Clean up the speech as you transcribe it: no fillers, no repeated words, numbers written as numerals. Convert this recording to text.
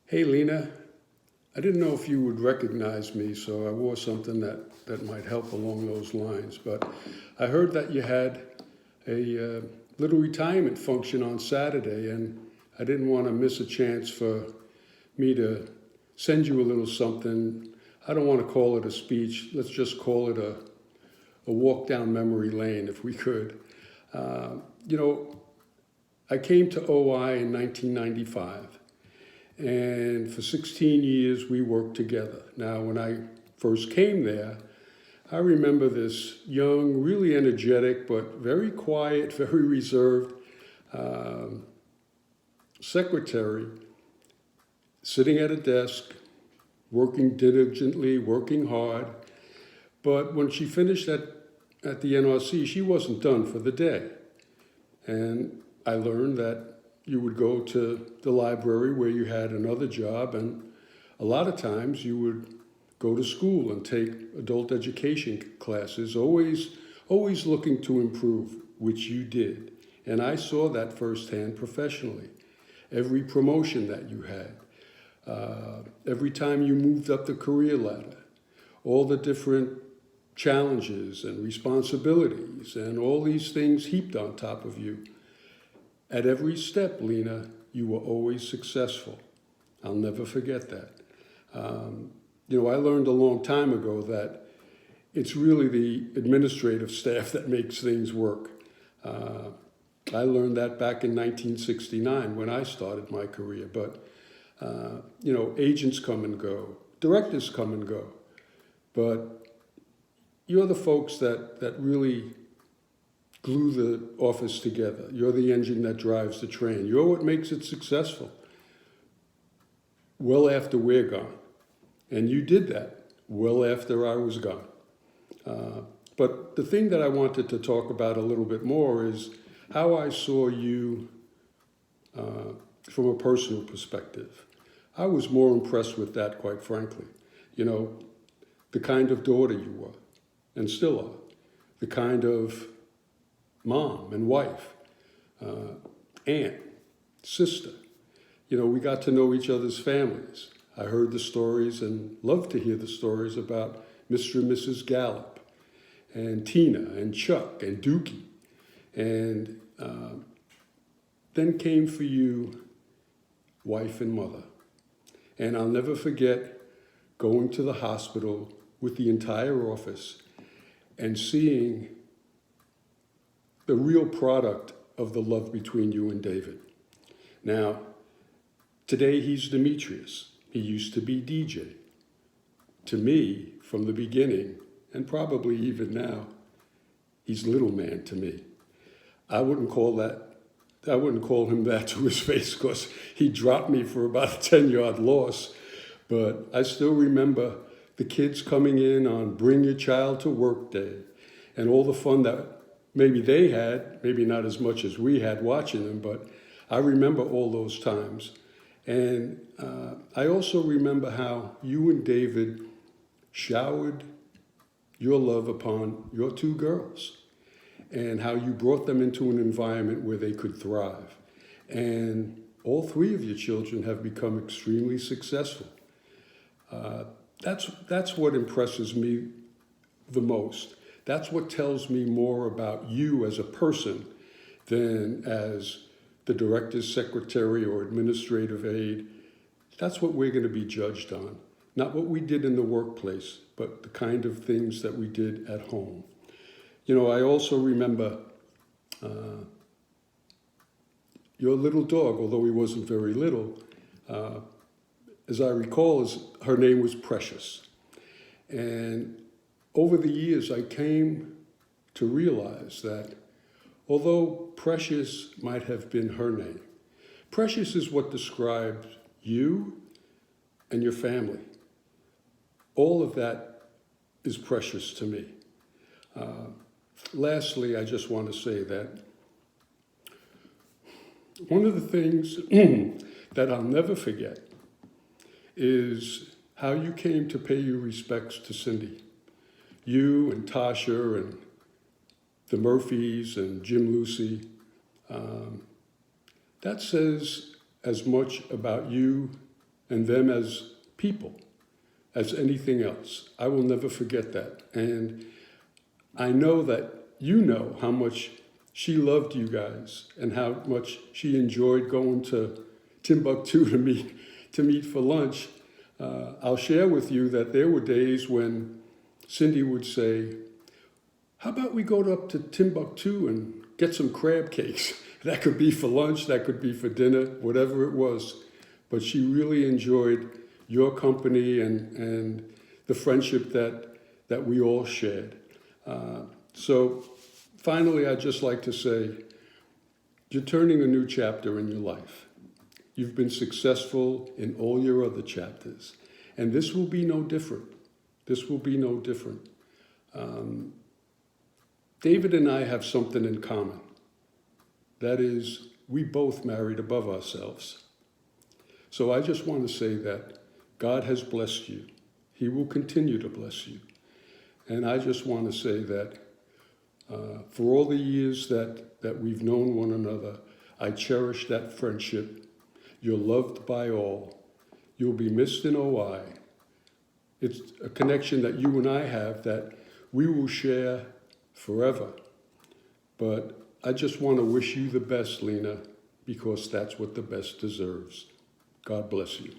Hey Lena, I didn't know if you would recognize me, so I wore something that might help along those lines. But I heard that you had a little retirement function on Saturday, and I didn't want to miss a chance for me to send you a little something. I don't want to call it a speech. Let's just call it a walk down memory lane, if we could. Uh, you know, I came to OI in 1995. And for 16 years, we worked together. Now, when I first came there, I remember this young, really energetic, but very quiet, very reserved um, secretary sitting at a desk, working diligently, working hard. But when she finished at the NRC, she wasn't done for the day. And I learned that you would go to the library where you had another job, and a lot of times you would go to school and take adult education classes, always looking to improve, which you did. And I saw that firsthand professionally. Every promotion that you had, every time you moved up the career ladder, all the different challenges and responsibilities and all these things heaped on top of you. At every step, Lena, you were always successful. I'll never forget that. I learned a long time ago that it's really the administrative staff that makes things work. I learned that back in 1969 when I started my career. But, agents come and go, directors come and go. But you're the folks that really glue the office together. You're the engine that drives the train. You're what makes it successful. Well after we're gone. And you did that well after I was gone. But the thing that I wanted to talk about a little bit more is how I saw you from a personal perspective. I was more impressed with that, quite frankly. You know, the kind of daughter you were, and still are. The kind of mom and wife, aunt, sister. We got to know each other's families. I heard the stories and loved to hear the stories about Mr. and Mrs. Gallup and Tina and Chuck and Dookie. And then came for you, wife and mother. And I'll never forget going to the hospital with the entire office and seeing the real product of the love between you and David. Now, today he's Demetrius. He used to be DJ. To me, from the beginning, and probably even now, he's little man to me. I wouldn't call him that to his face because he dropped me for about a 10-yard loss. But I still remember the kids coming in on Bring Your Child to Work Day and all the fun that maybe they had, maybe not as much as we had watching them, but I remember all those times. And I also remember how you and David showered your love upon your two girls and how you brought them into an environment where they could thrive. And all three of your children have become extremely successful. That's what impresses me the most. That's what tells me more about you as a person than as the director's secretary or administrative aide. That's what we're going to be judged on. Not what we did in the workplace, but the kind of things that we did at home. I also remember your little dog, although he wasn't very little, as I recall, her name was Precious. And over the years, I came to realize that although Precious might have been her name, Precious is what describes you and your family. All of that is precious to me. Lastly, I just want to say that one of the things that I'll never forget is how you came to pay your respects to Cindy. You and Tasha and the Murphys and Jim Lucy. That says as much about you and them as people, as anything else. I will never forget that. And I know that you know how much she loved you guys and how much she enjoyed going to Timbuktu to meet for lunch. I'll share with you that there were days when Cindy would say, how about we go up to Timbuktu and get some crab cakes? That could be for lunch, that could be for dinner, whatever it was. But she really enjoyed your company and the friendship that we all shared. So finally, I'd just like to say, you're turning a new chapter in your life. You've been successful in all your other chapters. And this will be no different. This will be no different. David and I have something in common. That is, we both married above ourselves. So I just want to say that God has blessed you. He will continue to bless you. And I just want to say that for all the years that we've known one another, I cherish that friendship. You're loved by all. You'll be missed in OI. It's a connection that you and I have that we will share forever. But I just want to wish you the best, Lena, because that's what the best deserves. God bless you.